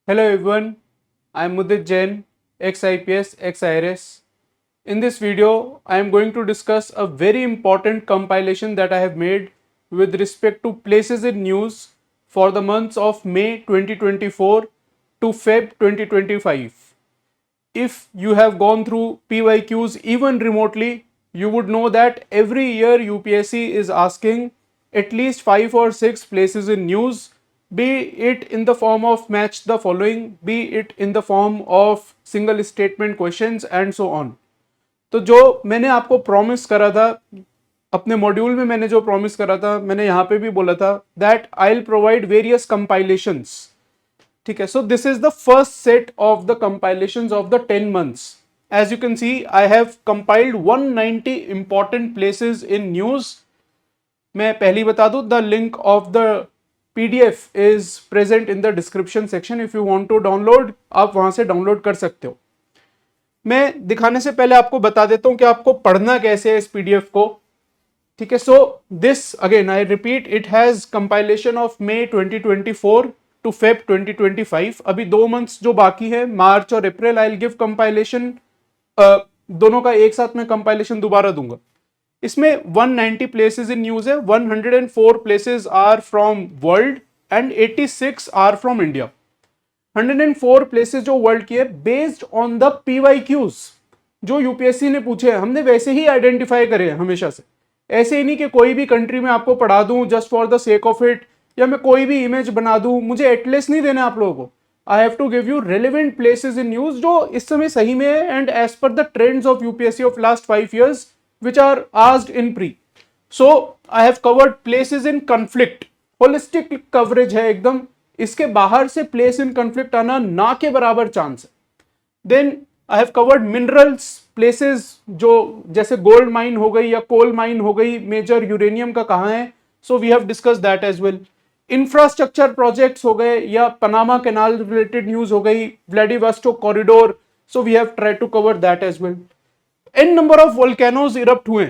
Hello everyone, I am Mudit Jain, ex-IPS, ex-IRS. In this video, I am going to discuss a very important compilation that I have made with respect to places in news for the months of May 2024 to Feb 2025. If you have gone through PYQs even remotely, you would know that every year UPSC is asking at least 5 or 6 places in news, be it in the form of match the following, be it in the form of single statement questions and so on. तो जो मैंने आपको promise करा था अपने module में, मैंने जो प्रॉमिस करा था, मैंने यहाँ पे भी बोला था that I will provide various compilations. ठीक है, so this is the first set of the compilations of the 10 months. As you can see I have compiled 190 important places in news. मैं पहली बता दूं, the link of the PDF is present in the description section. If you want to download, आप वहां से download कर सकते हो. मैं दिखाने से पहले आपको बता देता हूं कि आपको पढ़ना कैसे है इस पीडीएफ को. ठीक है, so this again I repeat, it has compilation of May 2024 to Feb 2025. अभी 2 months जो बाकी है, मार्च और April, I will give compilation. दोनों का एक साथ में कंपाइलेशन दोबारा दूंगा. इसमें 190 प्लेसेस इन न्यूज है. 104 places are from world and 86 are from India. 104 places जो वर्ल्ड की है, बेस्ड ऑन द पीवाईक्यूज जो यूपीएससी ने पूछे हैं, हमने वैसे ही आइडेंटिफाई करे हैं हमेशा से. ऐसे ही नहीं कि कोई भी कंट्री में आपको पढ़ा दूं just for the sake of it, या मैं कोई भी इमेज बना दूं. मुझे एटलेस नहीं देना आप लोगों को. I have to give you relevant places in news जो इस समय सही में है and as per the trends of UPSC of last 5 years which are asked in pre. So I have covered places in conflict. Holistic coverage है एकदम. इसके बाहर से प्लेस इन कन्फ्लिक्ट आना ना के बराबर चांस है. Then I have covered minerals places, जो जैसे गोल्ड माइन हो गई या कोल माइन हो गई, मेजर यूरेनियम का कहाँ है, so we have discuss that as well. Infrastructure projects हो गए या पनामा कैनाल रिलेटेड न्यूज हो गई, Vladivostok corridor, so we have try to cover that as well. An number of volcanoes erupt हुए.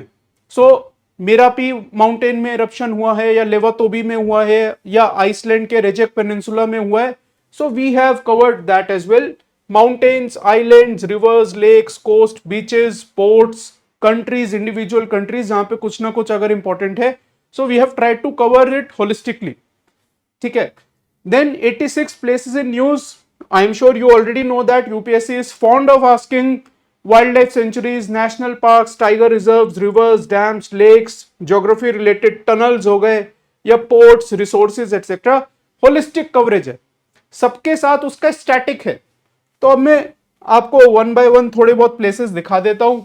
So Merapi mountain में eruption हुआ है, या लेवातोबी में हुआ है, या आइसलैंड के रेजेक पेनिनसुला में हुआ है. So we have covered that as well. Mountains, islands, rivers, lakes, coast, beaches, ports, countries, individual countries जहां पे कुछ ना कुछ अगर इंपॉर्टेंट है, so we have tried to cover it holistically. ठीक है. Then 86 places in news. I am sure you already know that UPSC is fond of asking wildlife sanctuaries, national parks, tiger reserves, rivers, dams, lakes, geography related tunnels हो गए, या ports, resources etcetera. Holistic coverage है, सबके साथ उसका static है. तो अब मैं आपको वन बाय वन थोड़े बहुत प्लेसेस दिखा देता हूं.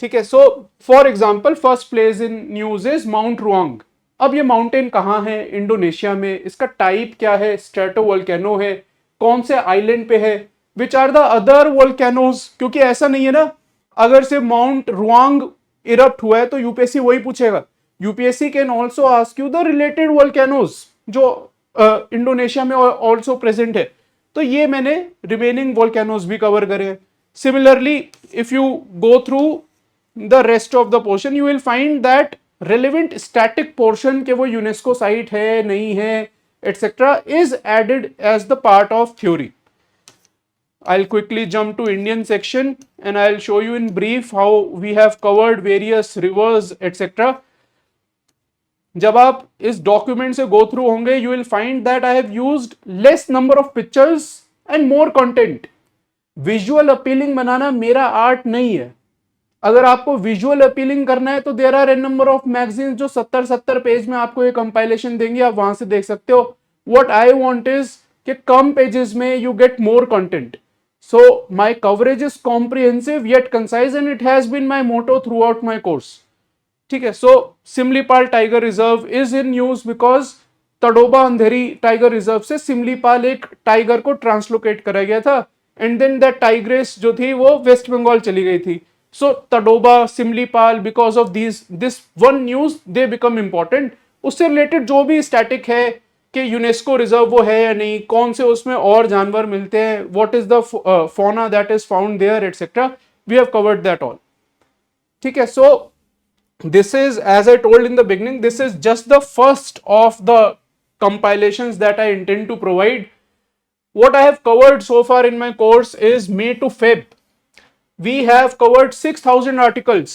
ठीक है, so for example first place in news is Mount Ruang. अब ये माउंटेन कहाँ है? इंडोनेशिया में. इसका टाइप क्या है? स्ट्रेटोवोल्केनो है. कौन से आइलैंड पे है? Which are the other volcanoes? क्योंकि ऐसा नहीं है ना, अगर से माउंट रुआंग इरप्ट हुआ है तो यूपीएससी वही पूछेगा. UPSC can also ask you the related volcanoes जो इंडोनेशिया में ऑल्सो प्रेजेंट है. तो ये मैंने रिमेनिंग वोल्केनोज भी कवर करे हैं. Similarly if you go through the rest of the portion, you will find that relevant static portion के वो यूनेस्को साइट है नहीं है etcetera is added as the part of theory. I'll quickly jump to Indian section and I'll show you in brief how we have covered various rivers etc. जब आप इस document से go through होंगे, you will find that I have used less number of pictures and more content. Visual appealing बनाना मेरा art नहीं है. अगर आपको विजुअल अपीलिंग करना है तो there are an number of magazines जो 70 पेज में आपको ये कंपाइलेशन देंगे, आप वहां से देख सकते हो. व्हाट आई वांट इज कि कम पेजेस में you get more content. So my coverage is comprehensive yet concise and it has been my motto throughout my course. ठीक है. So Similipal tiger reserve is in news because Tadoba Andheri tiger reserve से सिमलीपाल एक tiger को translocate करा गया था and then that tigress जो थी वो वेस्ट बंगाल चली गई थी. So Tadoba, Similipal, because of this one news they become important. उससे रिलेटेड जो भी स्टैटिक है कि यूनेस्को रिजर्व वो है या नहीं, कौन से उसमें और जानवर मिलते हैं, what is the fauna that is found there etcetera, we have covered that all. ठीक है. So this is, as I told in the beginning, this is just the first of the compilations that I intend to provide. what I have covered so far in my course is May to Feb. We have covered 6,000 articles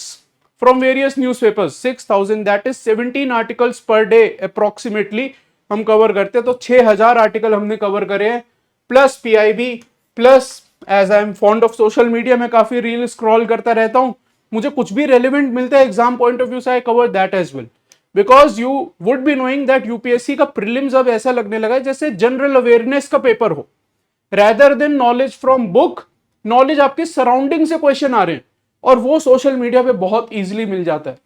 from various newspapers. 6,000, that is 17 articles per day approximately हम cover करते हैं. तो 6,000 article हमने कवर करे हैं, plus PIB, plus as I am fond of social media, मैं काफी रील स्क्रॉल करता रहता हूं, मुझे कुछ भी रेलिवेंट मिलता है एग्जाम पॉइंट ऑफ व्यू से, I cover that as well. Because you would be knowing that UPSC का प्रीलिम्स अब ऐसा लगने लगा है जैसे जनरल अवेयरनेस का पेपर हो, rather than knowledge from book, knowledge आपके सराउंडिंग से क्वेश्चन आ रहे हैं और वो सोशल मीडिया पे बहुत इजीली मिल जाता है.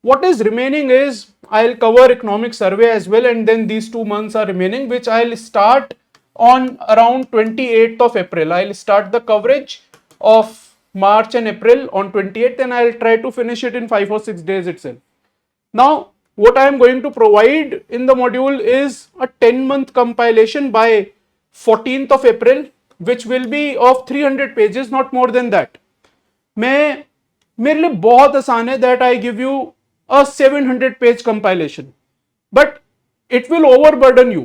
What is remaining is I'll cover economic survey as well, and then these 2 months are remaining, which I'll start on around 28th of April. I'll start the coverage of March and April on 28th, and I'll try to finish it in 5 or 6 days itself. Now, what I am going to provide in the module is a 10-month compilation by 14th of April, which will be of 300 pages, not more than that. मेरे लिए बहुत आसान है that I give you a 700 page compilation, but it will overburden you.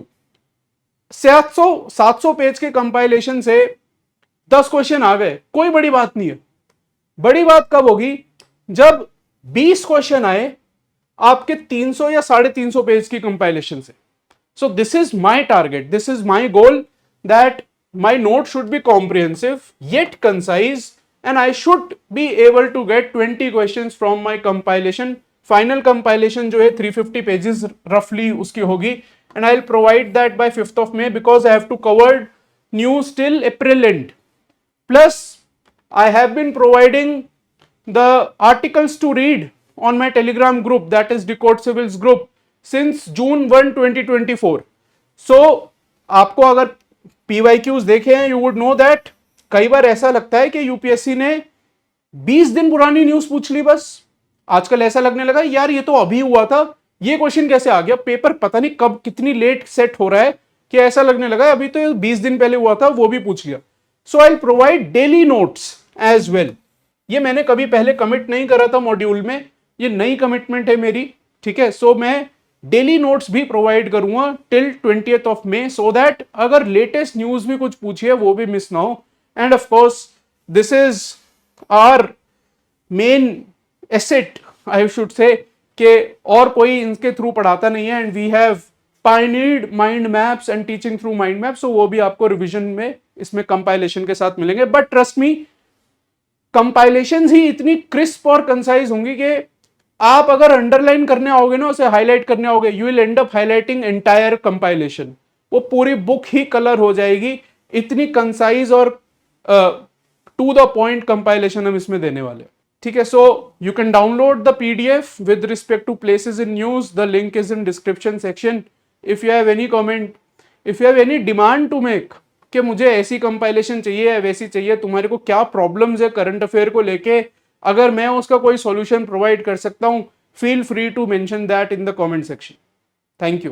700 page के compilation से 10 question आ गए, कोई बड़ी बात नहीं है. बड़ी बात कब होगी? जब 20 क्वेश्चन आए आपके 300 या 350 पेज की कंपाइलेशन से. So this is my target, this is my goal, that my note should be comprehensive yet concise, and I should be able to get 20 questions from my compilation. Final compilation जो है 350 pages roughly उसकी होगी, and I'll provide that by 5th of May because I have to cover news till April end. Plus I have been providing the articles to read on my Telegram group, that is Decode Civils group, since June 1, 2024. So आपको अगर PYQs देखे हैं, you would know that कई बार ऐसा लगता है कि UPSC ने 20 दिन पुरानी न्यूज पूछ ली बस. आजकल ऐसा लगने लगा यार ये तो अभी हुआ था, ये क्वेश्चन कैसे आ गया, पेपर पता नहीं कब कितनी लेट सेट हो रहा है कि ऐसा लगने लगा अभी तो 20 दिन पहले हुआ था, वो भी पूछ लिया. So I provide daily notes as well. ये मैंने कभी पहले कमिट नहीं करा था मॉड्यूल में, ये नई कमिटमेंट है मेरी, ठीक है. सो मैं डेली नोट्स भी प्रोवाइड करूंगा till 20th of May, so that अगर लेटेस्ट न्यूज भी कुछ पूछिए वो भी मिस ना हो. And of course this is our main asset, I should say, कि और कोई इनके थ्रू पढ़ाता नहीं है. And we have pioneered mind maps and teaching through mind maps, so वो भी आपको रिवीजन में इसमें कंपाइलेशन के साथ मिलेंगे. बट ट्रस्ट मी, कंपाइलेशन ही इतनी क्रिस्प और कंसाइज होंगी कि आप अगर अंडरलाइन करने आओगे ना, उसे हाईलाइट करने आओगे, you will and up highlighting entire compilation. वो पूरी बुक ही कलर हो जाएगी, इतनी कंसाइज और टू द पॉइंट कंपाइलेशन हम इसमें देने वाले. ठीक है. So you can download the PDF with respect to places in news. The link is in description section. If you have any comment, if you have any demand to make कि मुझे ऐसी compilation चाहिए या वैसी चाहिए, तुम्हारे को क्या प्रॉब्लम्स है करंट अफेयर को लेके, अगर मैं उसका कोई सॉल्यूशन प्रोवाइड कर सकता हूं, feel free to mention that in the comment section. Thank you.